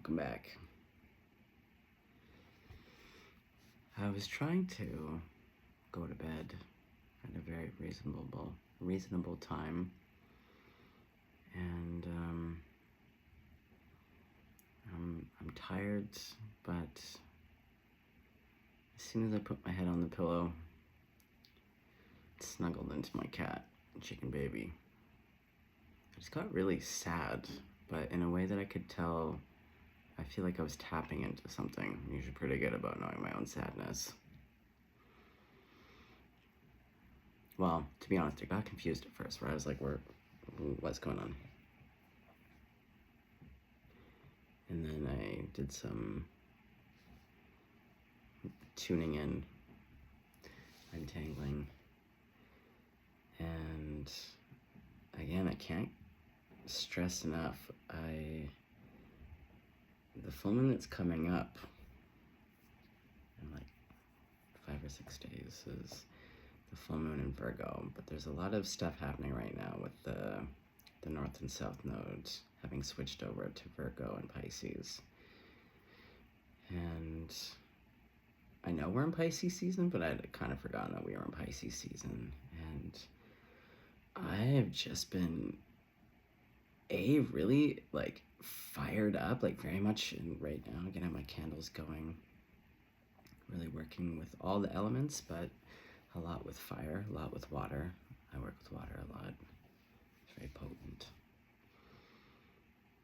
Welcome back. I was trying to go to bed at a very reasonable time, and I'm tired, but as soon as I put my head on the pillow, snuggled into my cat, chicken baby, I just got really sad, but in a way that I could tell. I feel like I was tapping into something. I'm usually pretty good about knowing my own sadness. Well, to be honest, I got confused at first, where I was like, what's going on? And then I did some tuning in, untangling, and again, I can't stress enough, the full moon that's coming up in like 5 or 6 days is the full moon in Virgo, but there's a lot of stuff happening right now with the North and South nodes having switched over to Virgo and Pisces. And I know we're in Pisces season, but I'd kind of forgotten that we were in Pisces season. And I have just been really like fired up, like very much, and right now again I have my candles going, really working with all the elements, but a lot with fire, a lot with water. I work with water a lot. It's very potent.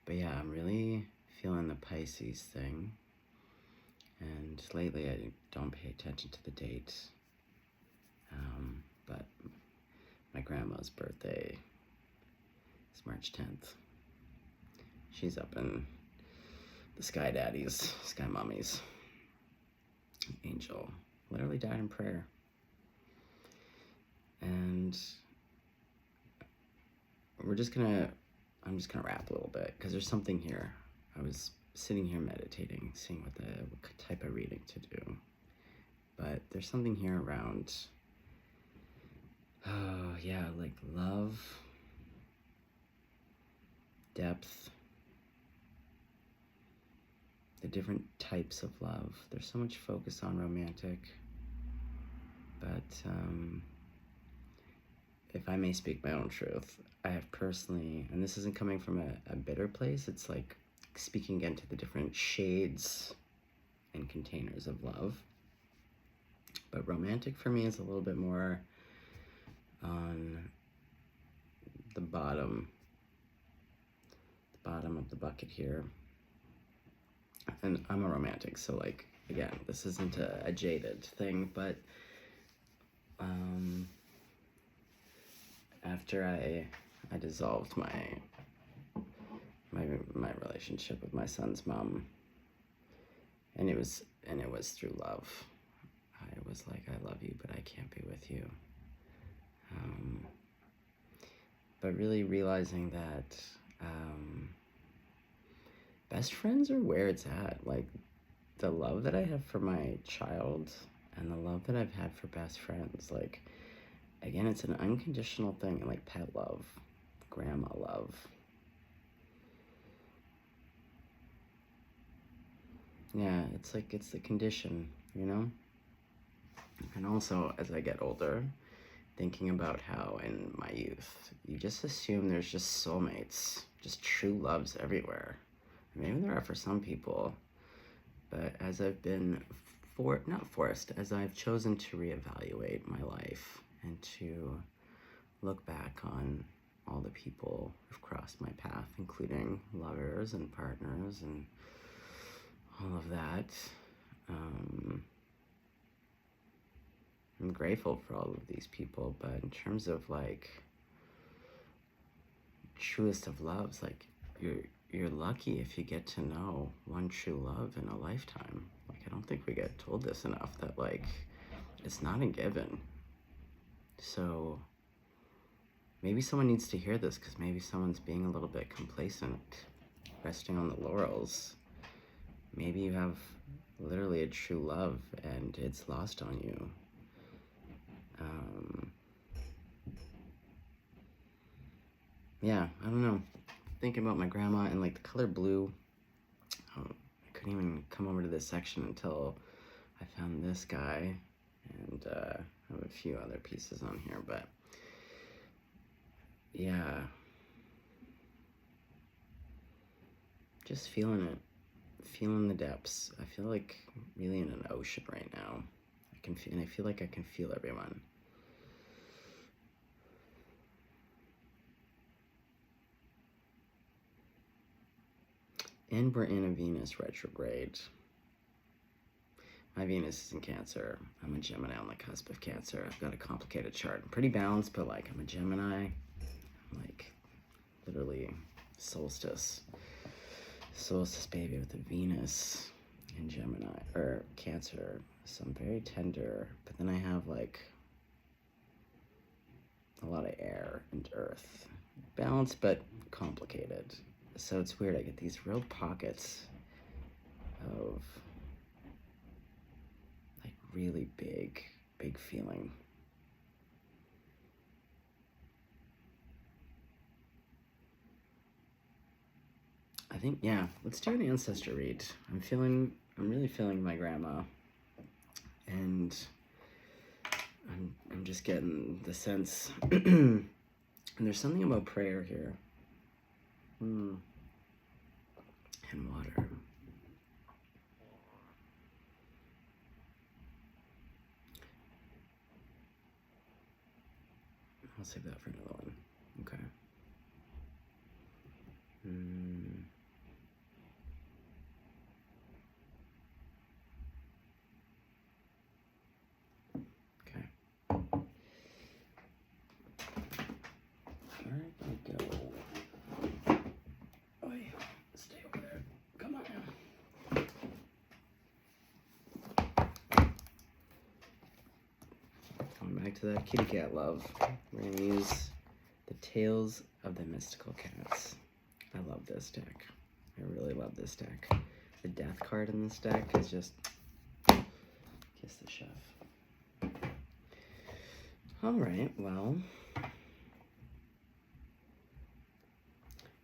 But yeah, I'm really feeling the Pisces thing, and lately I don't pay attention to the date, but my grandma's birthday is March 10th. She's up in the sky daddies, sky mummies. Angel literally died in prayer. And I'm just gonna rap a little bit, because there's something here. I was sitting here meditating, seeing what type of reading to do. But there's something here around, like love, depth, the different types of love. There's so much focus on romantic, but if I may speak my own truth, I have personally, and this isn't coming from a bitter place, it's like speaking into the different shades and containers of love. But romantic for me is a little bit more on the bottom of the bucket here. And I'm a romantic, so like, again, this isn't a jaded thing, but after I dissolved my relationship with my son's mom, and it was through love. I was like, I love you, but I can't be with you. But really realizing that best friends are where it's at. Like, the love that I have for my child and the love that I've had for best friends, like, again, it's an unconditional thing, like pet love, grandma love. Yeah, it's like, it's the condition, you know? And also, as I get older, thinking about how in my youth, you just assume there's just soulmates, just true loves everywhere. Maybe there are for some people, but as I've been as I've chosen to reevaluate my life and to look back on all the people who've crossed my path, including lovers and partners and all of that, I'm grateful for all of these people. But in terms of like truest of loves, like you're lucky if you get to know one true love in a lifetime. Like, I don't think we get told this enough, that like it's not a given. So maybe someone needs to hear this, because maybe someone's being a little bit complacent, resting on the laurels. Maybe you have literally a true love and it's lost on you. Yeah, I don't know. Thinking about my grandma and like the color blue, couldn't even come over to this section until I found this guy, and I have a few other pieces on here, but yeah, just feeling it, feeling the depths. I feel like really in an ocean right now. I feel like I can feel everyone. And we're in a Venus retrograde. My Venus is in Cancer. I'm a Gemini on the cusp of Cancer. I've got a complicated chart. I'm pretty balanced, but like I'm a Gemini. I'm like literally solstice. Solstice baby with a Venus in Gemini or Cancer. So I'm very tender, but then I have like a lot of air and earth. Balanced but complicated. So it's weird. I get these real pockets of like really big feeling. I think, yeah, let's do an ancestor read. I'm really feeling my grandma, and I'm just getting the sense, and there's something about prayer here, and water. I'll save that for another one. Okay. Okay. Where did I go? Oh yeah, stay over there. Come on now. Going back to that kitty cat love. We're gonna use the Tales of the Mystical Cats. I love this deck. I really love this deck. The death card in this deck is just kiss the chef. All right, well,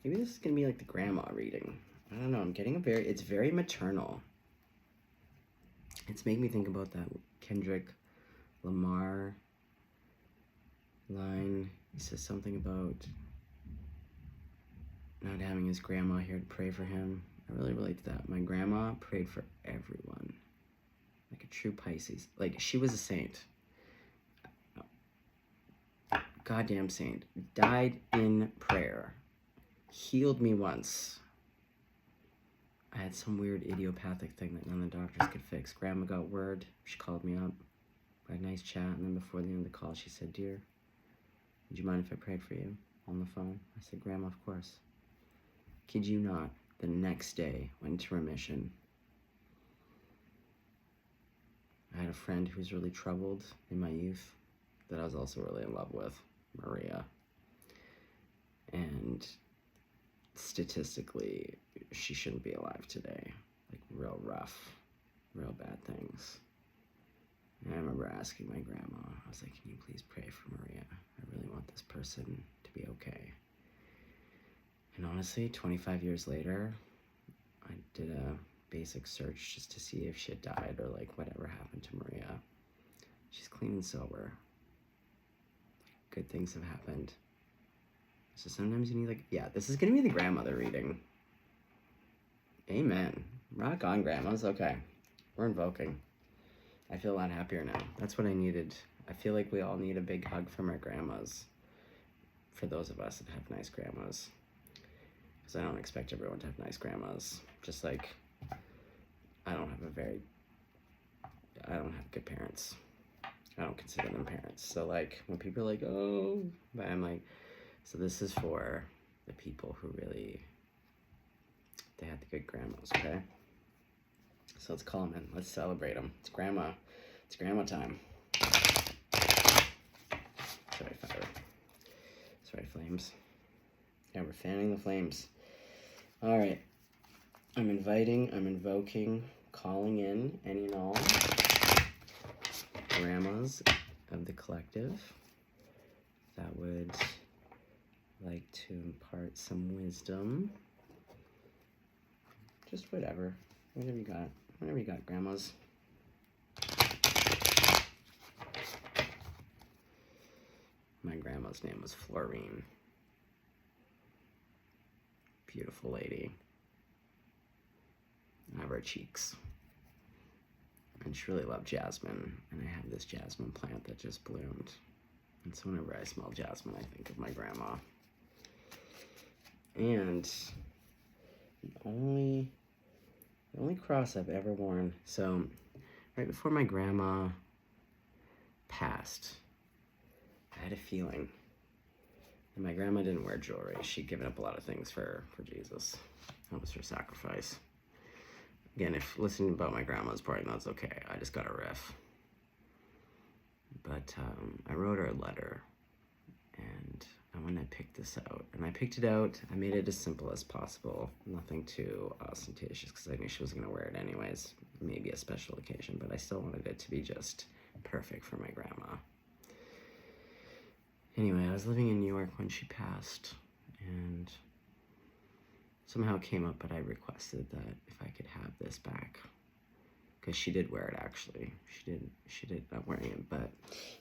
maybe this is gonna be like the grandma reading. I don't know. I'm getting it's very maternal. It's making me think about that Kendrick Lamar line. He says something about not having his grandma here to pray for him. I really relate to that. My grandma prayed for everyone. Like a true Pisces. Like, she was a saint. Goddamn saint. Died in prayer. Healed me once. I had some weird idiopathic thing that none of the doctors could fix. Grandma got word. She called me up. We had a nice chat, and then before the end of the call, she said, "Dear, would you mind if I prayed for you on the phone?" I said, "Grandma, of course." Kid you not, the next day, went into remission. I had a friend who was really troubled in my youth that I was also really in love with, Maria. And statistically, she shouldn't be alive today. Like, real rough, real bad things. And I remember asking my grandma, I was like, "Can you please pray for Maria? I really want this person to be okay." And honestly, 25 years later, I did a basic search just to see if she had died or like whatever happened to Maria. She's clean and sober. Good things have happened. So sometimes you need like, yeah, this is gonna be the grandmother reading. Amen. Rock on, grandmas. Okay, we're invoking. I feel a lot happier now. That's what I needed. I feel like we all need a big hug from our grandmas. For those of us that have nice grandmas. Because I don't expect everyone to have nice grandmas. Just like I don't have good parents. I don't consider them parents. So like when people are like, "Oh," but I'm like, so this is for the people who really, they had the good grandmas, okay? So let's call them in. Let's celebrate them. It's grandma time. Sorry, fire. Sorry, flames. Yeah, we're fanning the flames. All right. I'm invoking, calling in any and all grandmas of the collective that would like to impart some wisdom. Just whatever Whatever you got. Whatever you got, grandmas. My grandma's name was Florine. Beautiful lady. I have her cheeks. And she really loved jasmine. And I have this jasmine plant that just bloomed. And so whenever I smell jasmine, I think of my grandma. And the only cross I've ever worn. So right before my grandma passed, I had a feeling. And my grandma didn't wear jewelry. She'd given up a lot of things for Jesus. That was her sacrifice. Again, if listening about my grandma's boring, that's okay. I just got a riff. But I wrote her a letter, and when I picked this out, and I picked it out, I made it as simple as possible. Nothing too ostentatious, because I knew she wasn't going to wear it anyways. Maybe a special occasion, but I still wanted it to be just perfect for my grandma. Anyway, I was living in New York when she passed, and somehow it came up, but I requested that if I could have this back, because she did wear it, actually. She did not wearing it, but,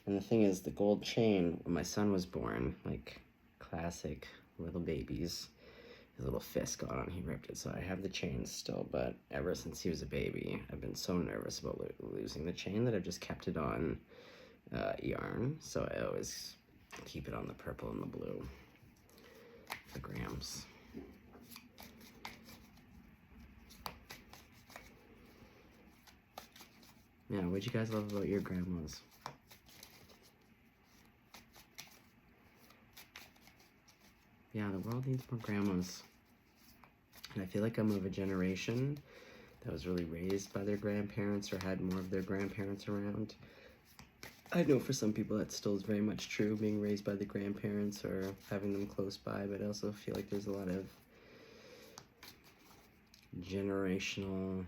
and the thing is, the gold chain, when my son was born, like classic little babies, his little fist got on, he ripped it, so I have the chain still, but ever since he was a baby, I've been so nervous about losing the chain that I've just kept it on yarn, so I always keep it on the purple and the blue, the grams. Yeah, what'd you guys love about your grandmas? Yeah, the world needs more grandmas. And I feel like I'm of a generation that was really raised by their grandparents or had more of their grandparents around. I know for some people that still is very much true, being raised by the grandparents or having them close by, but I also feel like there's a lot of generational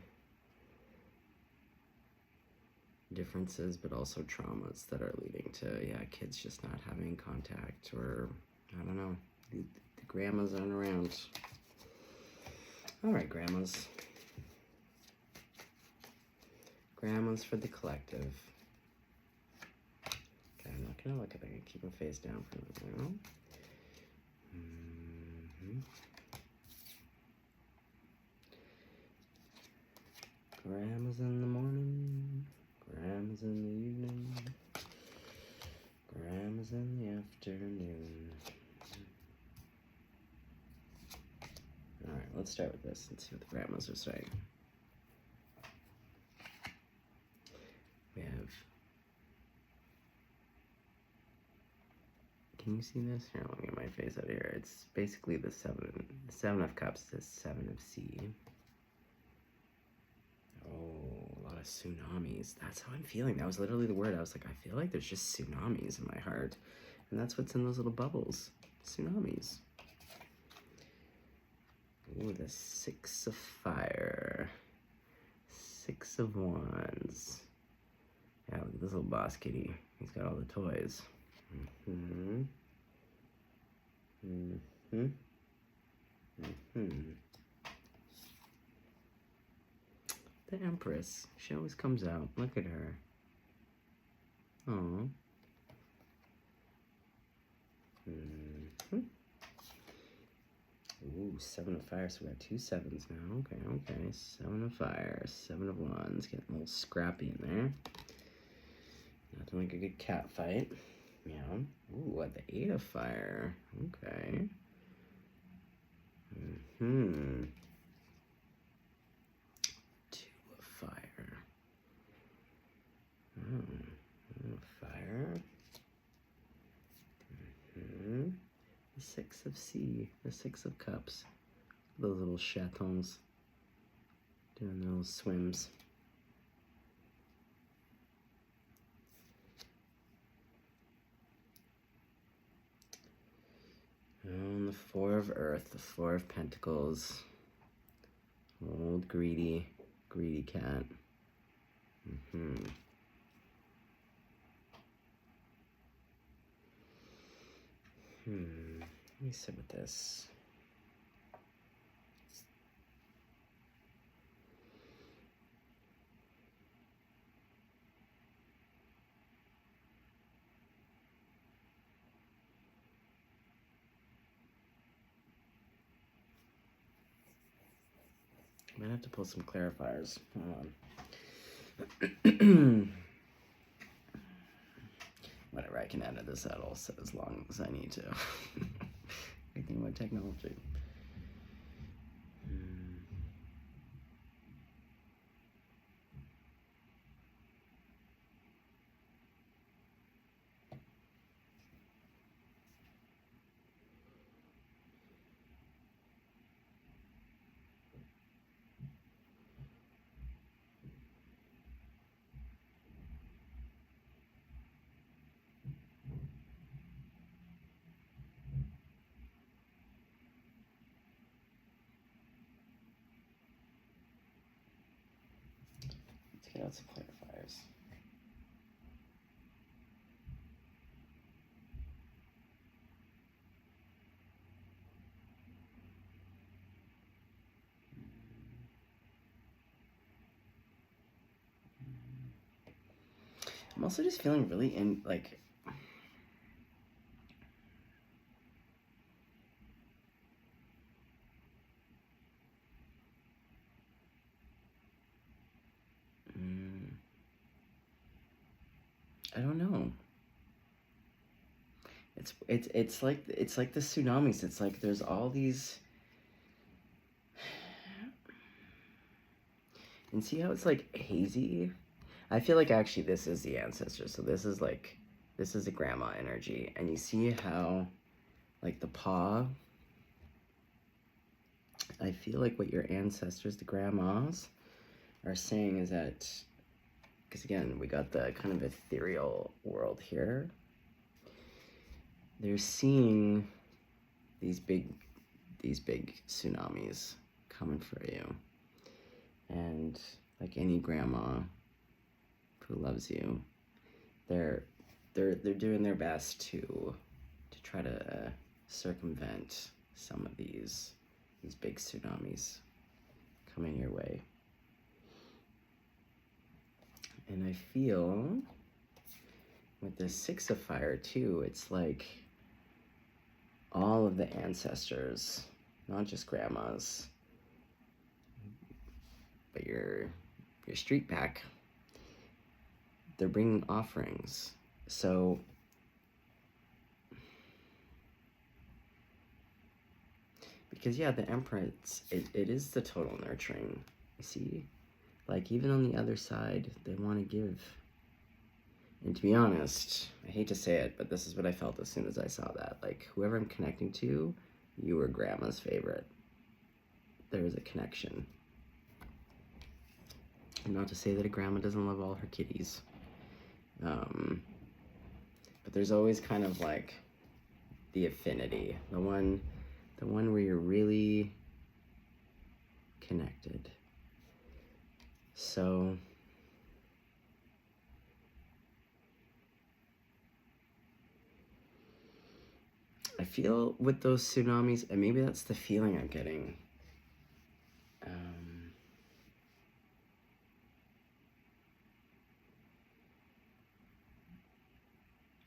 differences, but also traumas that are leading to, kids just not having contact, or, I don't know, the grandmas aren't around. All right, grandmas. Grandmas for the collective. Okay, I'm not gonna look at that. I'm gonna keep my face down for a minute. Grandmas in the morning, grandmas in the evening, grandmas in the afternoon. All right, let's start with this and see what the grandmas are saying. We have, can you see this? Here, let me get my face out here. It's basically the seven of cups, the seven of sea. Oh, a lot of tsunamis. That's how I'm feeling. That was literally the word. I was like, I feel like there's just tsunamis in my heart. And that's what's in those little bubbles. Tsunamis. Ooh, the six of fire. Six of wands. Yeah, look at this little boss kitty. He's got all the toys. The Empress. She always comes out. Look at her. Oh. Ooh, seven of fire. So we got two sevens now. Okay. Seven of fire. Seven of wands. Getting a little scrappy in there. Nothing like a good cat fight. Yeah. Ooh, at the eight of fire. Okay. Two of fire. Fire. The six of sea. The six of cups. Those little chatons doing their little swims. And the four of earth, the four of pentacles. Old greedy cat. Let me sit with this. Might have to pull some clarifiers. Hold on. Whatever, I can edit this out also as long as I need to. Thinking about technology. Let's get out some clarifiers. I'm also just feeling really I don't know. It's like the tsunamis. It's like there's all these, and see how it's like hazy? I feel like actually this is the ancestor. So this is a grandma energy, and you see how like the paw. I feel like what your ancestors, the grandmas, are saying is that, because again, we got the kind of ethereal world here. They're seeing these big tsunamis coming for you. And like any grandma who loves you, they're doing their best to try to circumvent some of these big tsunamis coming your way. And I feel with the Six of Fire too, it's like all of the ancestors, not just grandmas, but your street pack, they're bringing offerings. So because yeah, the Emperor, it is the total nurturing. You see, like even on the other side, they want to give. And to be honest, I hate to say it, but this is what I felt as soon as I saw that. Like, whoever I'm connecting to, you were grandma's favorite. There is a connection. And not to say that a grandma doesn't love all her kitties. But there's always kind of like the affinity. The one where you're really connected. So I feel with those tsunamis, and maybe that's the feeling I'm getting.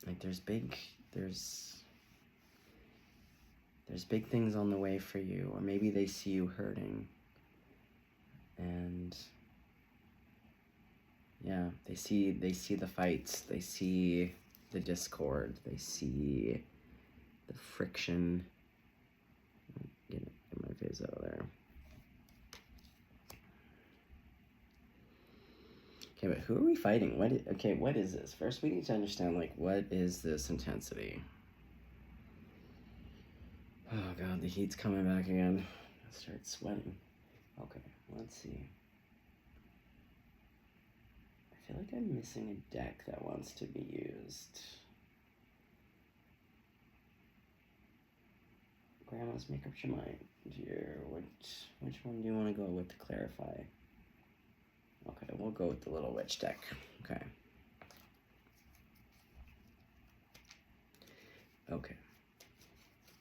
Like there's big things on the way for you, or maybe they see you hurting, and yeah, they see the fights, they see the discord, they see the friction. Get my face out of there. Okay, but who are we fighting? What is this? First, we need to understand, like, what is this intensity? Oh god, the heat's coming back again. I start sweating. Okay, let's see. I feel like I'm missing a deck that wants to be used. Grandma's, make up your mind, dear. Which one do you want to go with to clarify? Okay, we'll go with the Little Witch deck. Okay. Okay.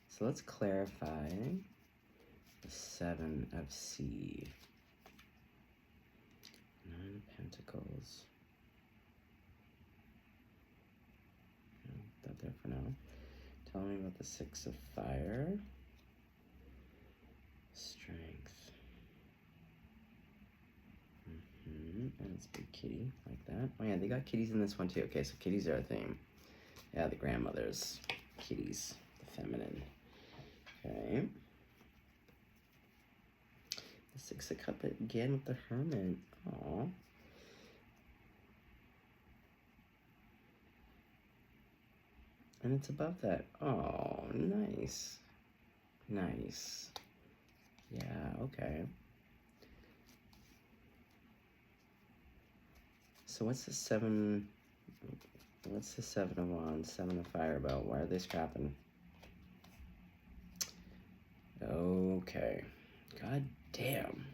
So let's clarify the Seven of Sea. 9 of Pentacles. That there for now. Tell me about the Six of Fire. Strength. And it's a big kitty like that. Oh yeah, they got kitties in this one too. Okay, so kitties are a theme. Yeah, the grandmothers. Kitties. The feminine. Okay. The Six of Cups again with the Hermit. Aww. And it's above that. Oh, nice. Nice. Yeah, okay. So what's the Seven of Wands, Seven of Fire about? Why are they scrapping? Okay. God damn.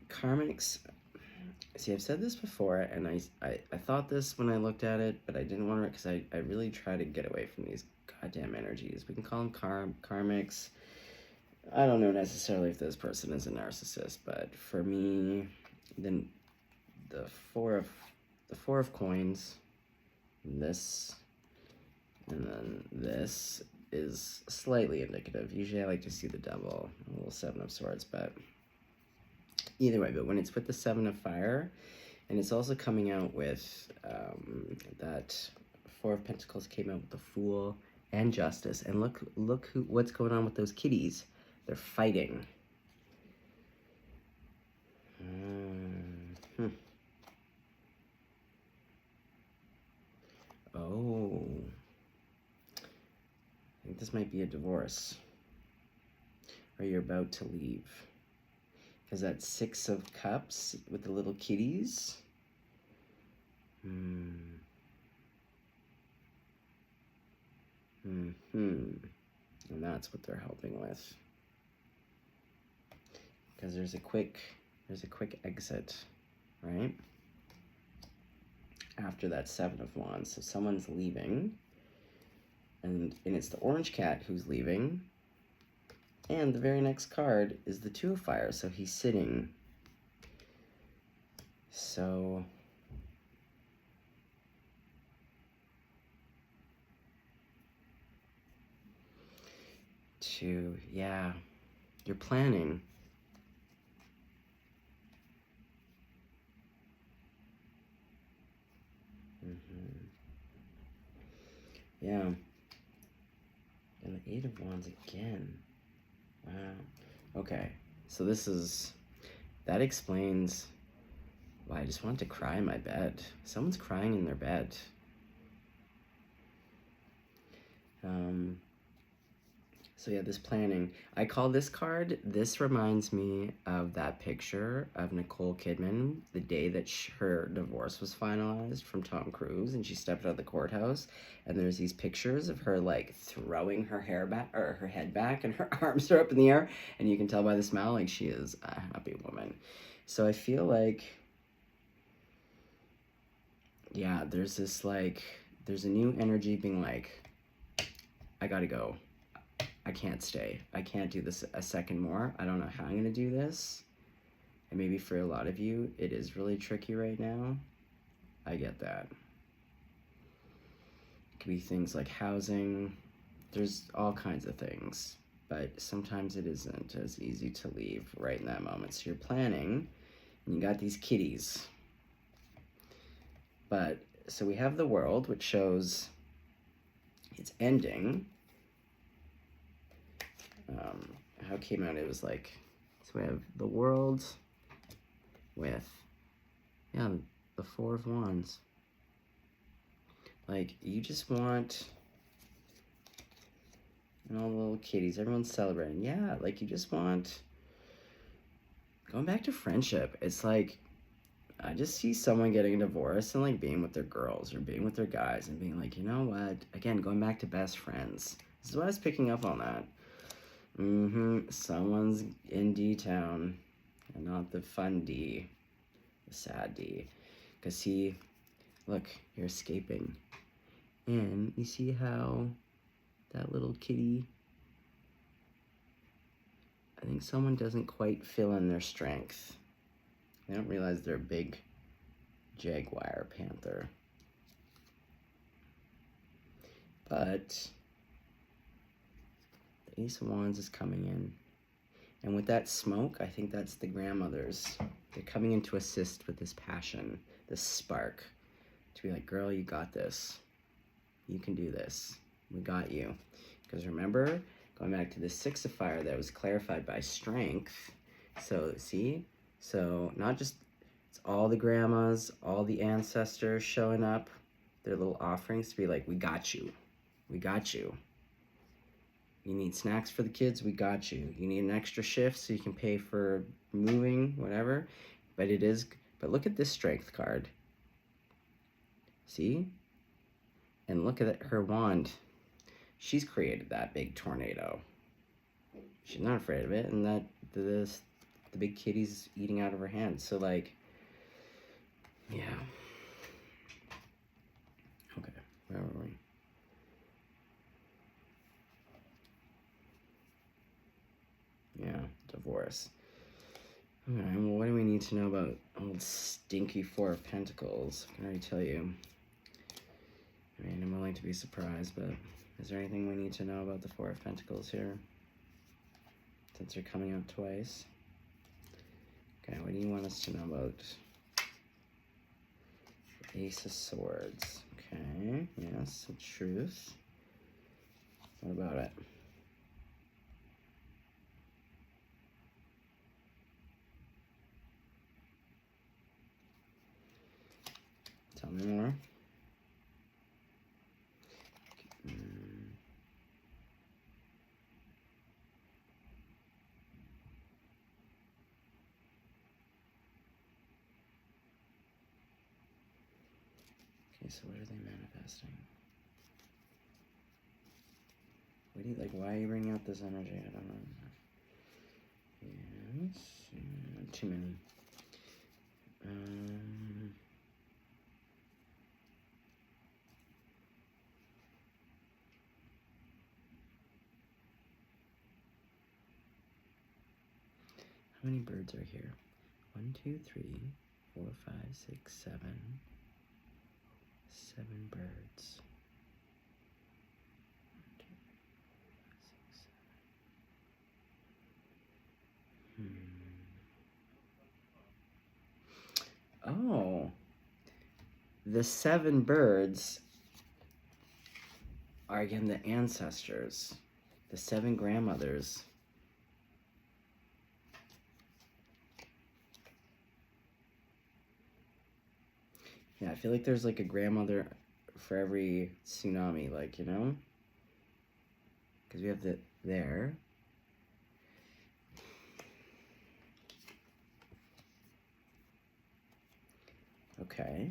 Karmics. See, I've said this before, and I thought this when I looked at it, but I didn't want to, because I really try to get away from these goddamn energies. We can call them karmics. I don't know necessarily if this person is a narcissist, but for me, then the four of coins, this, and then this is slightly indicative. Usually I like to see the devil, a little Seven of Swords, but either way. But when it's with the Seven of Fire, and it's also coming out with that Four of Pentacles came out with the Fool and Justice, and look what's going on with those kitties. They're fighting. Oh, I think this might be a divorce, or you're about to leave. Because that Six of Cups with the little kitties. And that's what they're helping with. Because there's a quick exit, right? After that Seven of Wands. So someone's leaving. And it's the orange cat who's leaving. And the very next card is the Two of Fire, so he's sitting. So yeah, you're planning. Yeah. And the Eight of Wands again. Wow. Okay. So that explains why I just want to cry in my bed. Someone's crying in their bed. So yeah, this planning. I call this card, this reminds me of that picture of Nicole Kidman the day that her divorce was finalized from Tom Cruise, and she stepped out of the courthouse, and there's these pictures of her like throwing her hair back, or her head back, and her arms are up in the air, and you can tell by the smile like she is a happy woman. So I feel like, yeah, there's a new energy being like, I gotta go. I can't stay. I can't do this a second more. I don't know how I'm going to do this. And maybe for a lot of you, it is really tricky right now. I get that. It could be things like housing. There's all kinds of things. But sometimes it isn't as easy to leave right in that moment. So you're planning, and you got these kitties. But, so we have the World, which shows it's ending. How it came out, it was like, so we have the World with, yeah, the Four of Wands. Like, you just want, and all the little kitties, everyone's celebrating. Yeah, like, you just want, going back to friendship, it's like, I just see someone getting a divorce and, like, being with their girls or being with their guys and being like, you know what, again, going back to best friends. This is what I was picking up on that. Someone's in D-Town, and not the fun D, the sad D. Because see, look, you're escaping. And you see how that little kitty, I think someone doesn't quite fill in their strength. They don't realize they're a big jaguar panther. But the Ace of Wands is coming in. And with that smoke, I think that's the grandmothers. They're coming in to assist with this passion, this spark. To be like, girl, you got this. You can do this. We got you. Because remember, going back to the 6 of fire that was clarified by strength. So, see? So, not just, it's all the grandmas, all the ancestors showing up, their little offerings to be like, we got you. We got you. You need snacks for the kids? We got you. You need an extra shift so you can pay for moving, whatever. But look at this strength card. See? And look at her wand. She's created that big tornado. She's not afraid of it. And the big kitty's eating out of her hand. So, like, yeah. Okay, where were we? Yeah, divorce. All right, well, what do we need to know about old stinky 4 of Pentacles? I can already tell you. I mean, I'm willing to be surprised, but is there anything we need to know about the 4 of Pentacles here? Since they're coming out twice. Okay, what do you want us to know about Ace of Swords? Okay, yes, the truth. What about it? Tell me more. Okay, so what are they manifesting? What do you, like, why are you bringing out this energy? I don't know. Yes, too many. How many birds are here? 1, 2, 3, 4, 5, 6, 7. 7 birds. 1, 2, 3, 4, 5, 6, 7. Oh, the 7 birds are again the ancestors, the 7 grandmothers. Yeah, I feel like there's like a grandmother for every tsunami, like, you know? Because we have the there. Okay.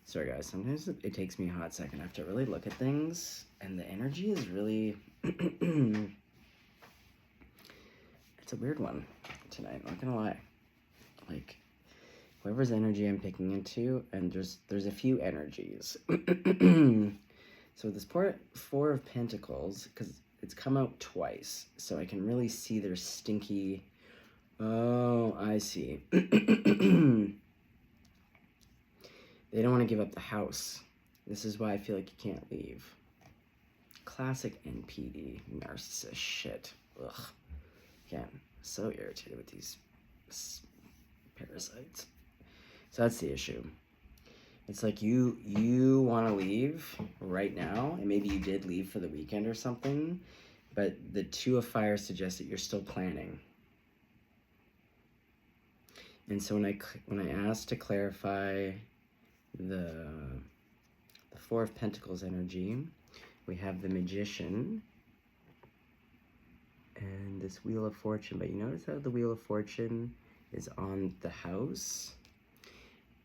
Sorry guys, sometimes it takes me a hot second. I have to really look at things, and the energy is really it's a weird one tonight, not gonna lie. Like, whoever's energy I'm picking into, and there's a few energies. So this 4 of Pentacles, because it's come out twice, so I can really see their stinky. Oh, I see. They don't want to give up the house. This is why I feel like you can't leave. Classic NPD, narcissist shit. Ugh. Again, so irritated with these parasites. So that's the issue. It's like you want to leave right now, and maybe you did leave for the weekend or something, but the 2 of Fire suggests that you're still planning. And so when I asked to clarify the 4 of Pentacles energy, we have the Magician and this Wheel of Fortune. But you notice how the Wheel of Fortune is on the house?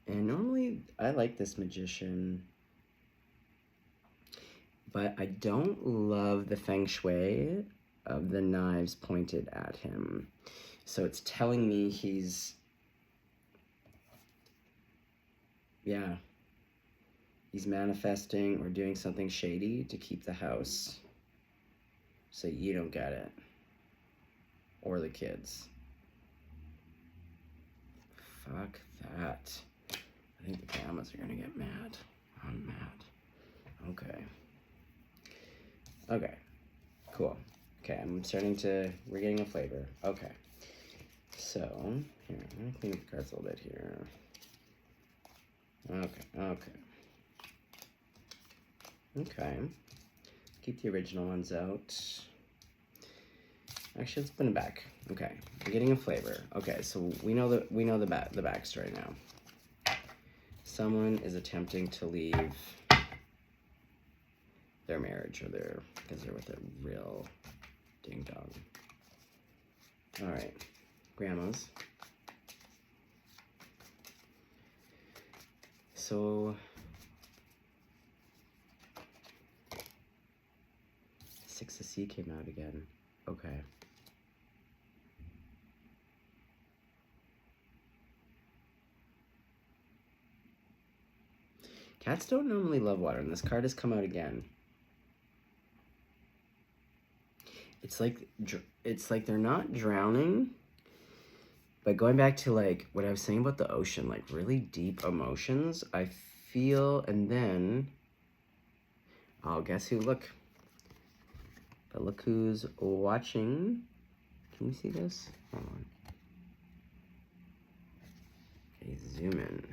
And normally I like this Magician, but I don't love the feng shui of the knives pointed at him. So it's telling me he's, yeah, he's manifesting or doing something shady to keep the house so you don't get it, or the kids. Fuck that. I think the grandmas are gonna get mad. I'm mad. Okay. Okay. Cool. Okay, we're getting a flavor. Okay. So, here, I'm gonna clean up the cards a little bit here. Okay. Keep the original ones out. Actually, let's put it back. Okay, I'm getting a flavor. Okay, so we know the backstory now. Someone is attempting to leave their marriage because they're with a real ding dong. All right, grandmas. So, Six of C came out again. Okay. Cats don't normally love water, and this card has come out again. It's like they're not drowning, but going back to like what I was saying about the ocean, like really deep emotions, I feel, and then, oh, guess who? Look. But look who's watching. Can you see this? Hold on. Okay, zoom in.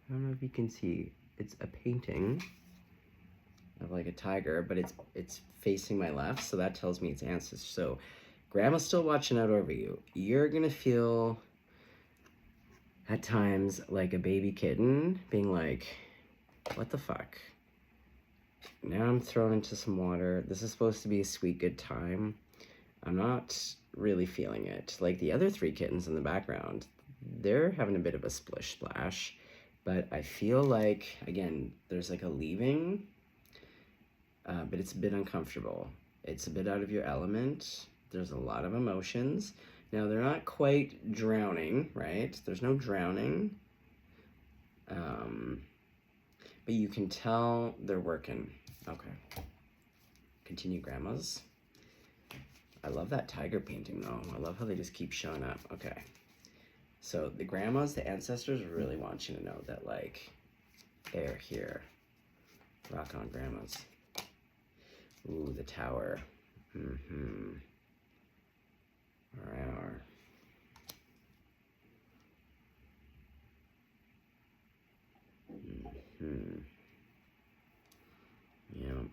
I don't know if you can see. It's a painting of like a tiger, but it's facing my left, so that tells me it's ancestors. So grandma's still watching out over you. You're gonna feel at times like a baby kitten being like, what the fuck? Now I'm thrown into some water. This is supposed to be a sweet, good time. I'm not really feeling it. Like the other three kittens in the background, they're having a bit of a splish splash, but I feel like, again, there's like a leaving, but it's a bit uncomfortable. It's a bit out of your element. There's a lot of emotions. Now, they're not quite drowning, right? There's no drowning. But you can tell they're working. Okay. Continue, grandmas. I love that tiger painting, though. I love how they just keep showing up. Okay. So the grandmas, the ancestors really want you to know that, like, they're here. Rock on, grandmas. Ooh, the tower. Mm-hmm. Rawr. Mm-hmm. Yep.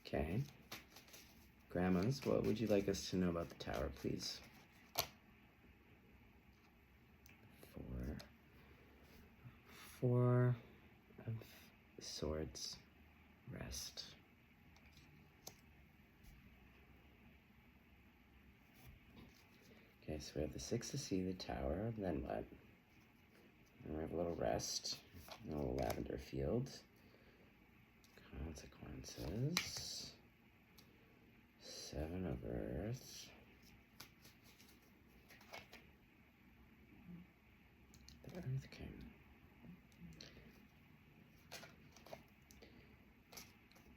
Okay. Grandmas, what would you like us to know about the tower, please? Four of Swords. Rest. Okay, so we have the Six of C, the tower, then what? And we have a little rest, a little lavender field. Consequences. Seven of Earth. The Earth King.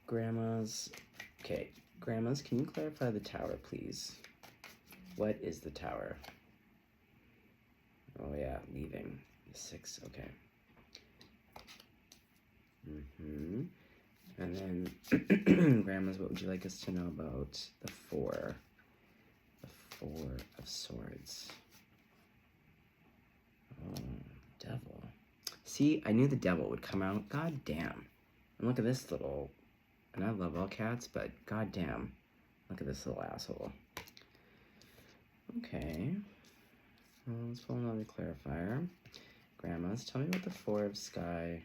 Grandmas. Okay, grandmas, can you clarify the tower, please? What is the tower? Oh yeah, leaving. The six, okay. Mm-hmm. And then, grandmas, what would you like us to know about the four? The Four of Swords. Oh, devil. See, I knew the devil would come out. God damn. And look at this little, and I love all cats, but god damn. Look at this little asshole. Okay. Well, let's pull another clarifier. Grandmas, tell me about the Four of Sky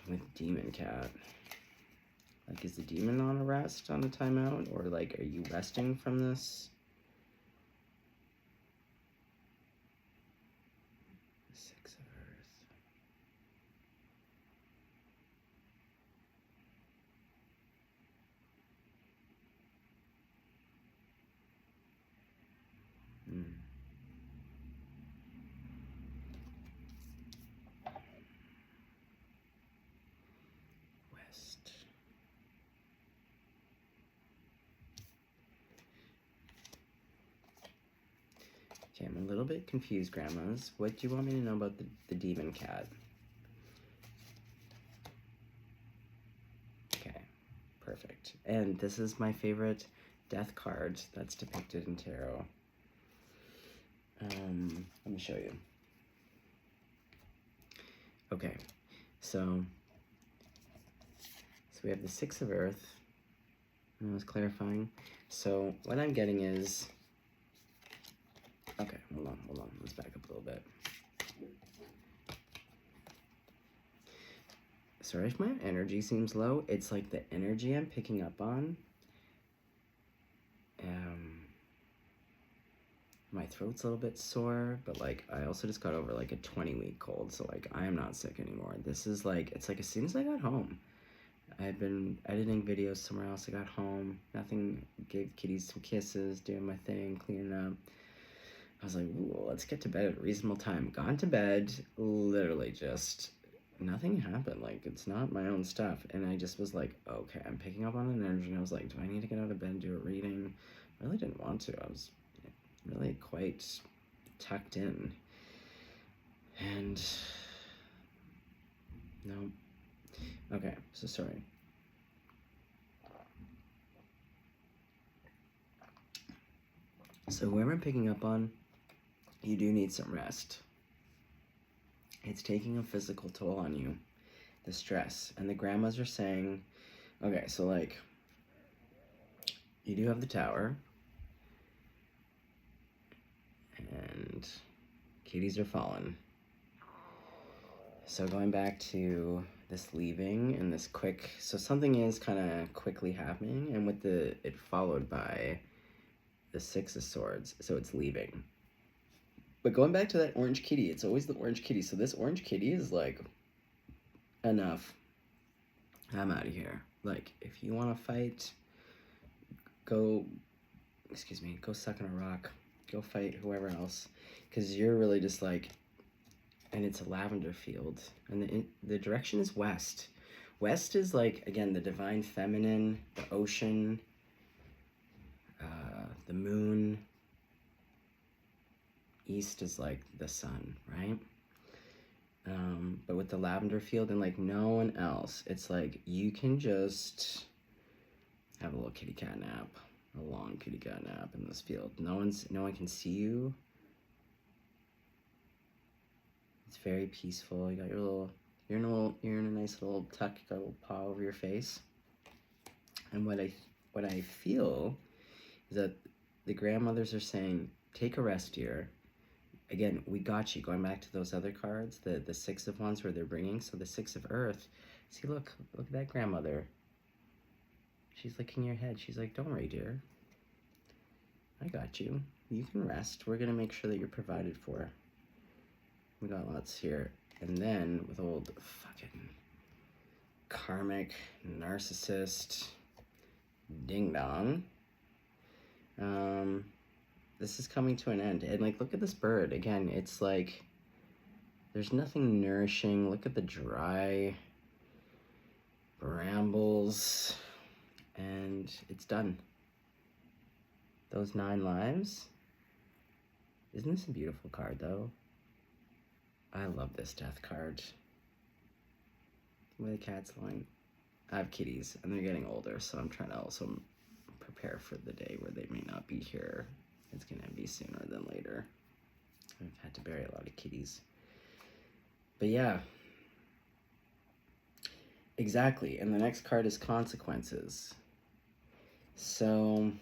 with Demon Cat. Like, is the demon on a rest, on a timeout? Or, like, are you resting from this? Six of Earth. West. Okay, I'm a little bit confused, grandmas. What do you want me to know about the demon cat? Perfect. And this is my favorite death card that's depicted in tarot. Let me show you. Okay, so we have the Six of Earth. And I was clarifying. So what I'm getting is, okay, hold on. Let's back up a little bit. Sorry if my energy seems low. It's like the energy I'm picking up on. My throat's a little bit sore, but like I also just got over like a 20-week cold, so like I am not sick anymore. This is like, it's like as soon as I got home, I had been editing videos somewhere else. I got home, nothing, gave the kitties some kisses, doing my thing, cleaning up. I was like, ooh, let's get to bed at a reasonable time. Gone to bed, literally just nothing happened. Like, it's not my own stuff. And I just was like, okay, I'm picking up on an energy. And I was like, do I need to get out of bed and do a reading? I really didn't want to. I was really quite tucked in. And no. Okay, so sorry. So whoever I'm picking up on, you do need some rest. It's taking a physical toll on you, the stress. And the grandmas are saying, okay, so like, you do have the Tower, and kitties are fallen. So going back to this leaving and this quick, so something is kind of quickly happening, and with it followed by the Six of Swords, so it's leaving. But going back to that orange kitty, it's always the orange kitty. So this orange kitty is like, enough. I'm out of here. Like, if you want to fight, go suck on a rock. Go fight whoever else. Because you're really just like, and it's a lavender field. And the direction is west. West is like, again, the divine feminine, the ocean, the moon. East is like the sun, right? But with the lavender field and like no one else, it's like you can just have a little kitty cat nap, a long kitty cat nap in this field. No one can see you. It's very peaceful. You got you're in a nice little tuck. You got a little paw over your face. And what I feel is that the grandmothers are saying, take a rest, dear. Again, we got you. Going back to those other cards, the Six of Wands where they're bringing. So the Six of Earth. See, look at that grandmother. She's licking your head. She's like, don't worry, dear. I got you. You can rest. We're going to make sure that you're provided for. We got lots here. And then with old fucking karmic narcissist ding dong. This is coming to an end. And like, look at this bird. Again, it's like, there's nothing nourishing. Look at the dry brambles. And it's done. Those 9 lives. Isn't this a beautiful card, though? I love this death card. The way the cat's lying. I have kitties, and they're getting older, so I'm trying to also prepare for the day where they may not be here. It's gonna be sooner than later. I've had to bury a lot of kitties. But yeah. Exactly, and the next card is consequences. So,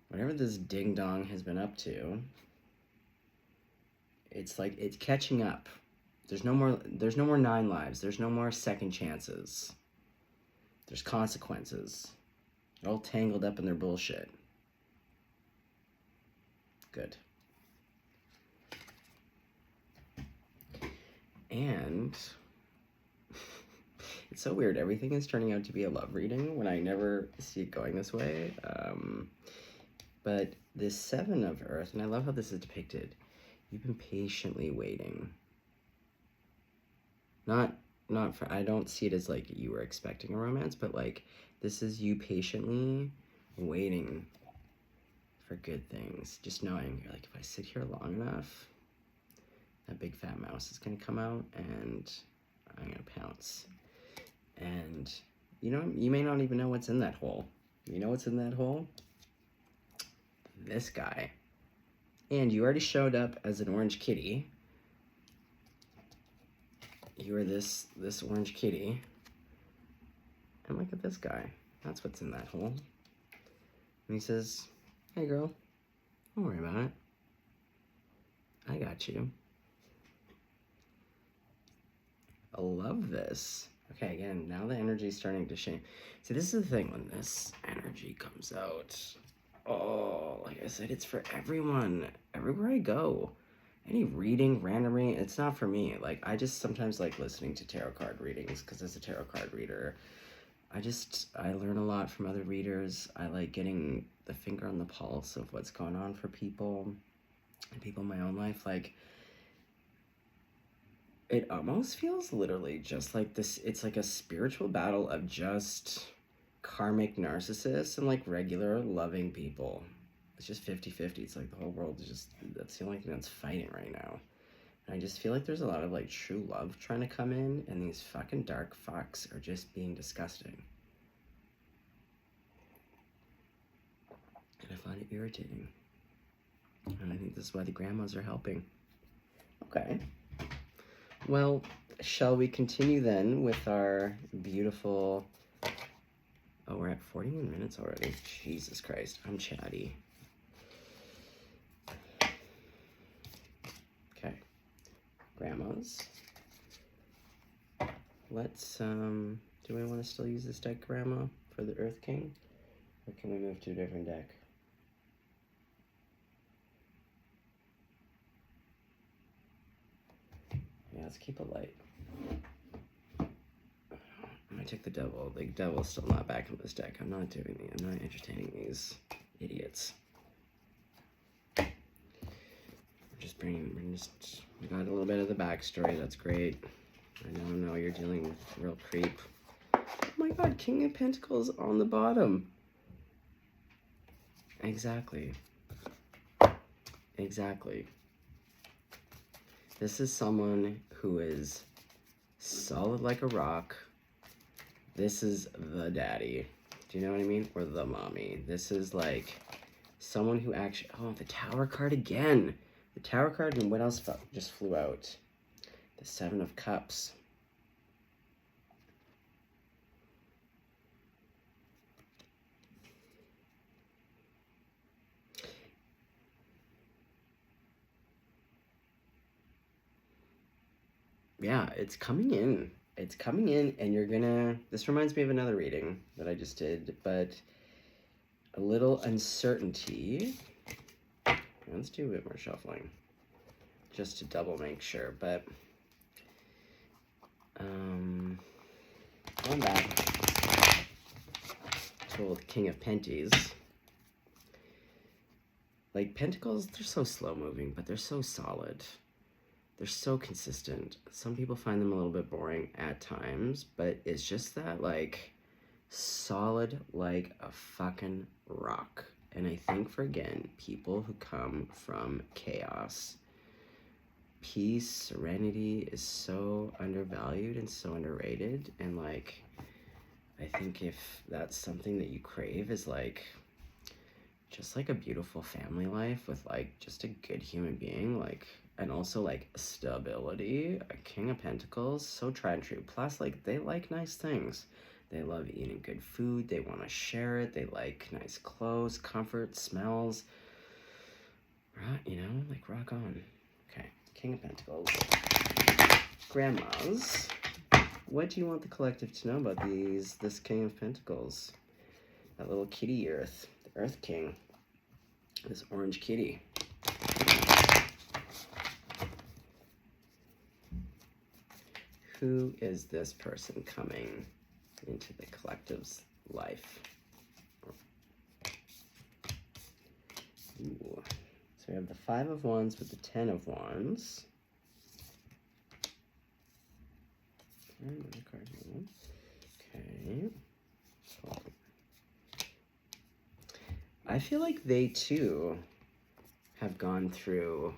whatever this ding-dong has been up to, it's like, it's catching up. There's no more 9 lives. There's no more second chances. There's consequences. They're all tangled up in their bullshit. Good. And it's so weird. Everything is turning out to be a love reading when I never see it going this way. But this 7 of Earth, and I love how this is depicted. You've been patiently waiting. Not for, I don't see it as like you were expecting a romance, but like this is you patiently waiting for good things. Just knowing, you're like, if I sit here long enough, that big fat mouse is gonna come out and I'm gonna pounce. And You know, you may not even know what's in that hole. You know what's in that hole? This guy. And you already showed up as an orange kitty. You are this orange kitty. And look at this guy. That's what's in that hole. And he says, hey girl, don't worry about it. I got you. I love this. Okay, again, now the energy's starting to change. See, this is the thing when this energy comes out. Oh, like I said, it's for everyone. Everywhere I go. Any reading, random reading, it's not for me. Like, I just sometimes like listening to tarot card readings because as a tarot card reader, I learn a lot from other readers. I like getting the finger on the pulse of what's going on for people and people in my own life. Like, it almost feels literally just like this. It's like a spiritual battle of just karmic narcissists and like regular loving people. It's just 50-50. It's like the whole world is just, that's the only thing that's fighting right now. And I just feel like there's a lot of like true love trying to come in, and these fucking dark fucks are just being disgusting. And I find it irritating. And I think this is why the grandmas are helping. Okay. Well, shall we continue then with our beautiful... Oh, we're at 41 minutes already. Jesus Christ, I'm chatty. Okay. Grandmas. Let's, do we want to still use this deck, Grandma, for the Earth King? Or can we move to a different deck? Yeah, let's keep it light. I took the devil. The devil's still not back in this deck. I'm not entertaining these idiots. We got a little bit of the backstory. That's great. I know you're dealing with real creep. Oh my god, King of Pentacles on the bottom. Exactly. This is someone who is solid like a rock. This is the daddy. Do you know what I mean? Or the mommy. This is like someone who actually... Oh, the Tower card again. The Tower card, and what else just flew out? The Seven of Cups. Yeah, it's coming in. It's coming in, and you're gonna... This reminds me of another reading that I just did, but a little uncertainty. Let's do a bit more shuffling, just to double make sure, but... Going back to old King of Penties. Like, Pentacles, they're so slow-moving, but they're so solid. They're so consistent. Some people find them a little bit boring at times, but it's just that, like, solid like a fucking rock. And I think, for, again, people who come from chaos, peace, serenity is so undervalued and so underrated. And, like, I think if that's something that you crave is, like, just, like, a beautiful family life with, like, just a good human being, like... And also, like, stability. A King of Pentacles, so tried and true. Plus, like, they like nice things. They love eating good food. They want to share it. They like nice clothes, comfort, smells. Right, you know, like, rock on. Okay, King of Pentacles. Grandmas, what do you want the collective to know about this King of Pentacles? That little kitty Earth, the Earth King. This orange kitty. Who is this person coming into the collective's life? Ooh. So we have the Five of Wands with the Ten of Wands. Another card here. Okay. I feel like they too have gone through...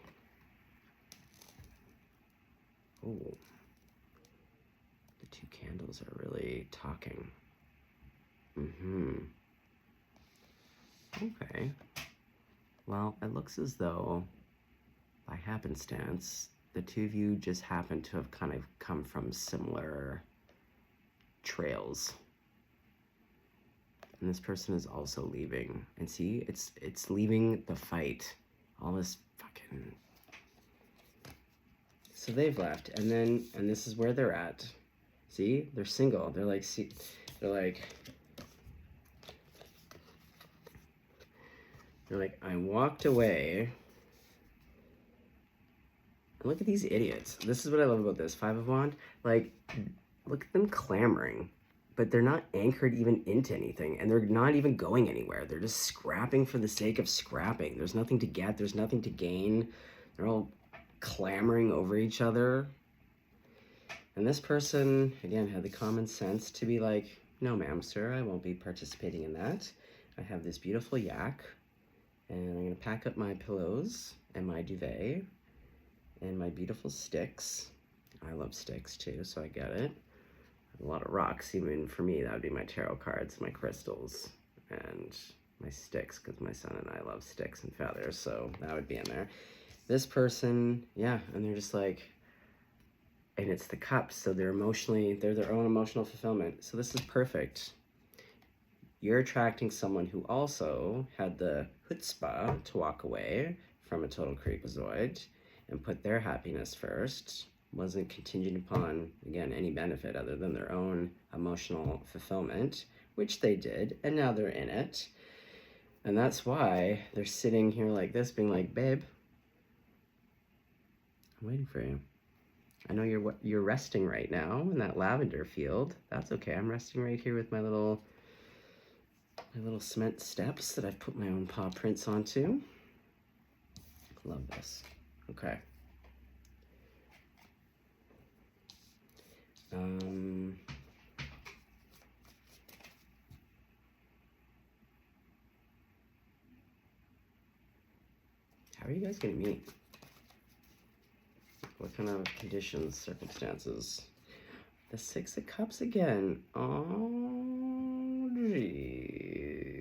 Ooh. Two candles are really talking. Okay. Well, it looks as though, by happenstance, the two of you just happen to have kind of come from similar trails. And this person is also leaving. And see, it's leaving the fight. All this fucking... So they've left, and this is where they're at. See, they're single. They're like, I walked away. And look at these idiots. This is what I love about this Five of Wands. Like, look at them clamoring, but they're not anchored even into anything, and they're not even going anywhere. They're just scrapping for the sake of scrapping. There's nothing to get. There's nothing to gain. They're all clamoring over each other. And this person, again, had the common sense to be like, no, ma'am, sir, I won't be participating in that. I have this beautiful yak, and I'm going to pack up my pillows and my duvet and my beautiful sticks. I love sticks, too, so I get it. A lot of rocks. Even for me, that would be my tarot cards, my crystals, and my sticks, because my son and I love sticks and feathers, so that would be in there. This person, yeah, and they're just like, and it's the cups, so they're their own emotional fulfillment. So this is perfect. You're attracting someone who also had the chutzpah to walk away from a total creepazoid and put their happiness first, wasn't contingent upon, again, any benefit other than their own emotional fulfillment, which they did, and now they're in it. And that's why they're sitting here like this, being like, babe, I'm waiting for you. I know you're resting right now in that lavender field. That's okay. I'm resting right here with my little cement steps that I've put my own paw prints onto. Love this. Okay. How are you guys gonna meet? What kind of conditions, circumstances? The Six of Cups again. Oh, jeez.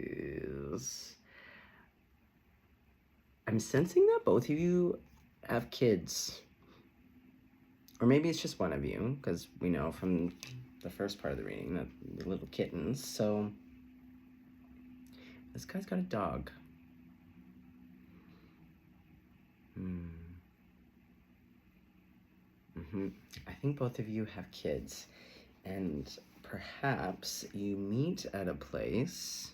I'm sensing that both of you have kids. Or maybe it's just one of you, because we know from the first part of the reading that the little kittens. So this guy's got a dog. I think both of you have kids, and perhaps you meet at a place.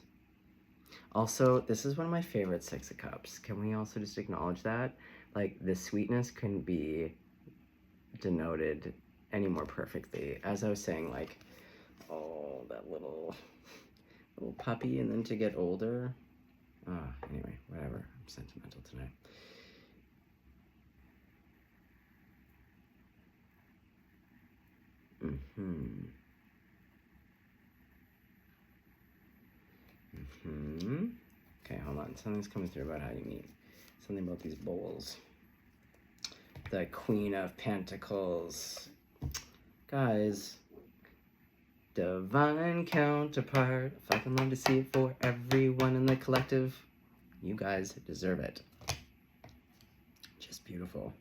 Also, this is one of my favorite Six of Cups. Can we also just acknowledge that? Like, the sweetness couldn't be denoted any more perfectly. As I was saying, like, oh, that little puppy, and then to get older. Anyway, whatever. I'm sentimental tonight. Okay, hold on. Something's coming through about how you meet. Something about these bowls. The Queen of Pentacles. Guys, divine counterpart. I fucking love to see it for everyone in the collective. You guys deserve it. Just beautiful.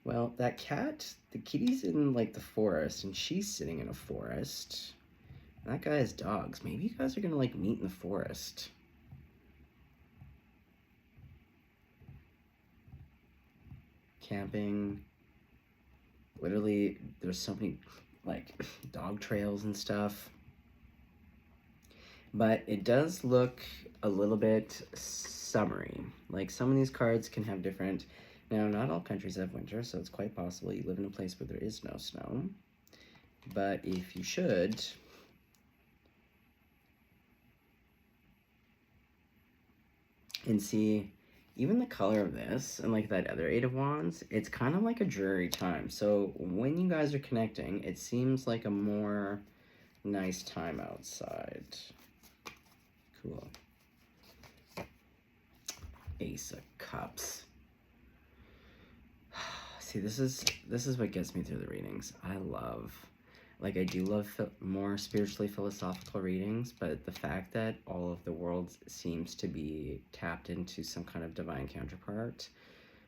Well, that cat, the kitty's in, like, the forest, and she's sitting in a forest. And that guy has dogs. Maybe you guys are gonna, like, meet in the forest. Camping. Literally, there's so many, like, dog trails and stuff. But it does look a little bit summery. Like, some of these cards can have different... Now, not all countries have winter, so it's quite possible you live in a place where there is no snow. But if you should... And see, even the color of this, and like that other Eight of Wands, it's kind of like a dreary time. So when you guys are connecting, it seems like a more nice time outside. Cool. Ace of Cups. See, this is what gets me through the readings. I do love more spiritually philosophical readings, but the fact that all of the world seems to be tapped into some kind of divine counterpart,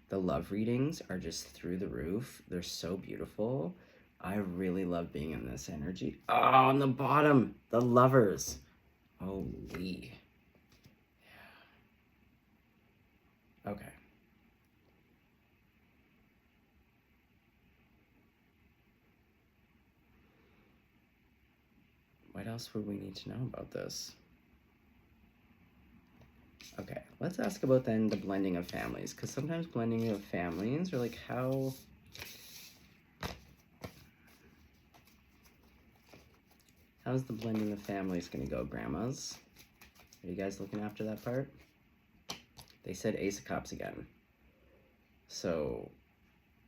the love readings are just through the roof. They're so beautiful. I really love being in this energy. Oh, on the bottom, the lovers. Holy. Yeah. Okay. What else would we need to know about this? Okay, let's ask about then the blending of families, because sometimes blending of families are like how's the blending of families going to go, grandmas? Are you guys looking after that part? They said Ace of Cups again, so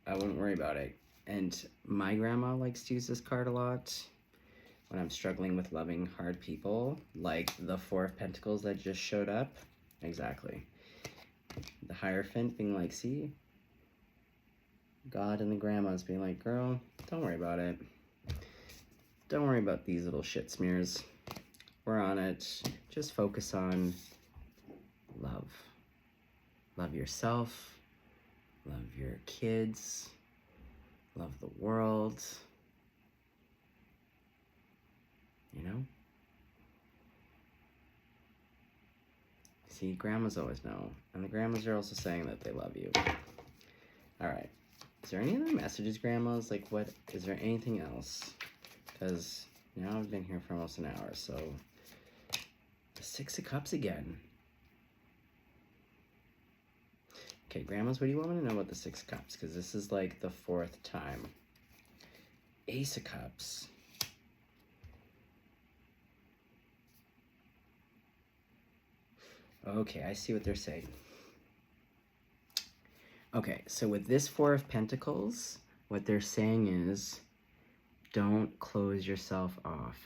I wouldn't worry about it. And my grandma likes to use this card a lot when I'm struggling with loving hard people, like the Four of Pentacles that just showed up. Exactly. The Hierophant being like, see? God and the grandmas being like, girl, don't worry about it. Don't worry about these little shit smears. We're on it. Just focus on love. Love yourself. Love your kids. Love the world. You know? See, grandmas always know. And the grandmas are also saying that they love you. Alright. Is there any other messages, grandmas? Like, what? Is there anything else? Because now I've been here for almost an hour, so... The Six of Cups again. Okay, grandmas, what do you want me to know about the Six of Cups? Because this is like the 4th time. Ace of Cups. Okay, I see what they're saying. Okay, so with this Four of Pentacles, what they're saying is, don't close yourself off.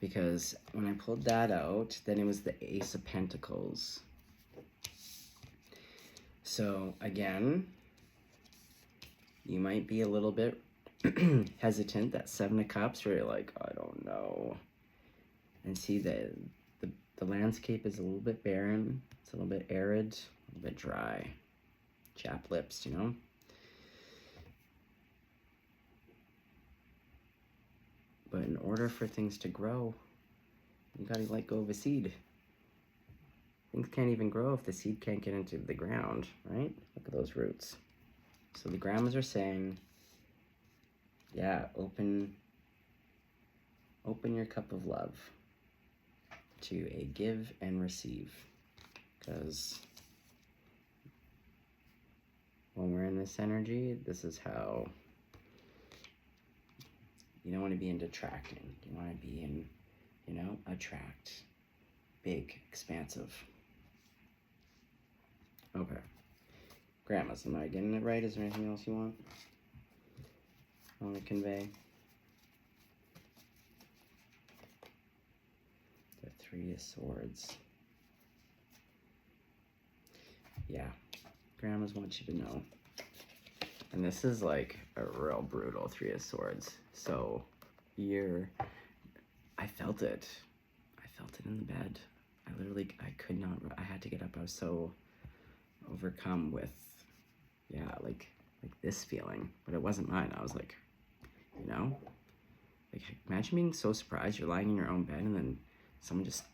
Because when I pulled that out, then it was the Ace of Pentacles. So again, you might be a little bit hesitant. That Seven of Cups, where you're like, I don't know. And see that the landscape is a little bit barren. It's a little bit arid, a little bit dry. Chapped lips, you know? But in order for things to grow, you gotta let go of a seed. Things can't even grow if the seed can't get into the ground, right? Look at those roots. So the grandmas are saying, yeah, open your cup of love to a give and receive. Because when we're in this energy, this is how you don't want to be in detracting. You want to be in, you know, attract. Big, expansive. Okay. Grandmas, am I getting it right? Is there anything else you want to convey? The Three of Swords. Yeah. Grandmas want you to know. And this is like a real brutal Three of Swords. So I felt it. I felt it in the bed. I could not, I had to get up. I was so overcome with, yeah, like this feeling. But it wasn't mine. I was like, you know? Like, imagine being so surprised you're lying in your own bed and then someone just,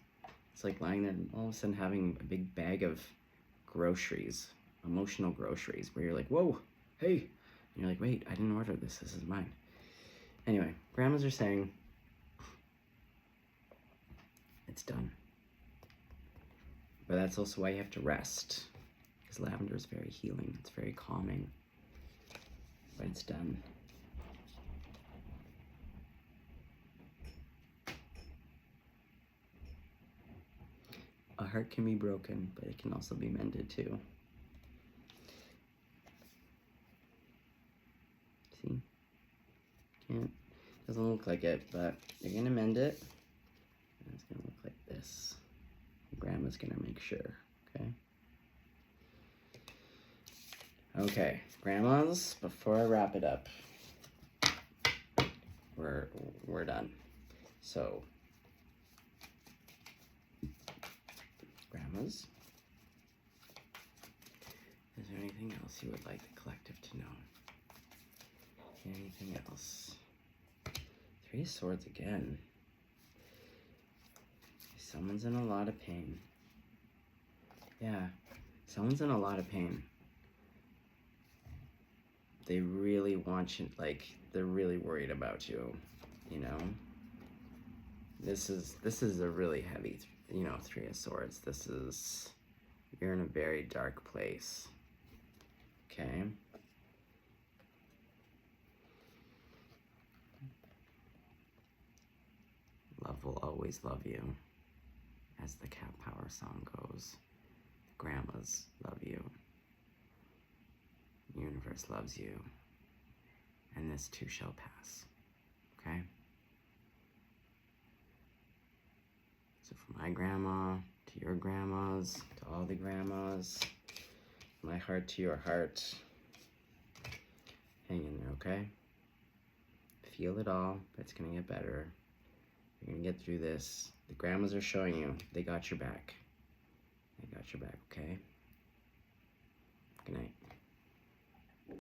it's like lying there and all of a sudden having a big bag of groceries, emotional groceries, where you're like, whoa, hey. And you're like, wait, I didn't order this. This is mine. Anyway, grandmas are saying, it's done. But that's also why you have to rest. Because lavender is very healing. It's very calming. But it's done. A heart can be broken, but it can also be mended too. See? Doesn't look like it, but you're gonna mend it. And it's gonna look like this. Grandma's gonna make sure, okay? Okay, grandmas, before I wrap it up, we're done. So, grandmas, is there anything else you would like the collective to know? Anything else? Three of Swords again. Someone's in a lot of pain. Yeah, someone's in a lot of pain. They really want you, like, they're really worried about you, you know? This is a really heavy, you know, Three of Swords. You're in a very dark place, okay? Love will always love you, as the Cat Power song goes. Grandmas love you. The universe loves you. And this too shall pass, okay? So from my grandma to your grandmas, to all the grandmas, my heart to your heart, hang in there, okay? Feel it all, but it's gonna get better. You're gonna get through this. The grandmas are showing you they got your back. They got your back, okay? Good night.